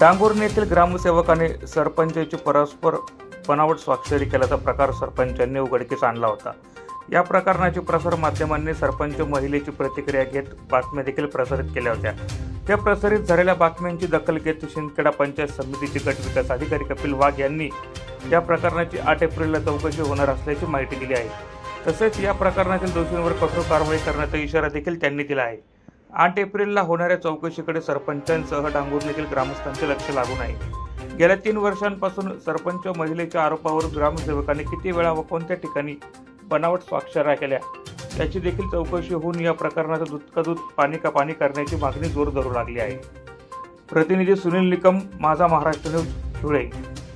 डांगुर्णी येथील ग्रामसेवकाने सरपंचाची परस्पर बनावट स्वाक्षरी केल्याचा प्रकार सरपंचांनी उघडकीस आणला होता। या प्रकरणाची प्रसार माध्यमांनी सरपंच महिलेची प्रतिक्रिया घेत बातम्या देखील प्रसारित केल्या होत्या। त्या प्रसारित झालेल्या बातम्यांची दखल घेत शिंदखेडा पंचायत समितीचे गट विकास अधिकारी कपिल वाघ यांनी या प्रकरणाची 8 एप्रिलला चौकशी होणार असल्याची माहिती दिली आहे। तसेच या प्रकरणातील दोषींवर कठोर कारवाई करण्याचा इशारा देखील त्यांनी दिला आहे। 8 एप्रिलला होणाऱ्या चौकशीकडे सरपंचांसह डांगुर्णीतील ग्रामस्थांचे लक्ष लागून आहे। गेल्या 3 वर्षांपासून सरपंच महिलेच्या आरोपावर ग्रामसेवकांनी किती वेळा व कोणत्या ठिकाणी बनावट स्वाक्षऱ्या केल्या याची देखील चौकशी होऊन या प्रकरणाचं दूध का दूध पाणी का पाणी करण्याची मागणी जोर धरू लागली आहे। प्रतिनिधी सुनील निकम, माझा महाराष्ट्र न्यूज, धुळे।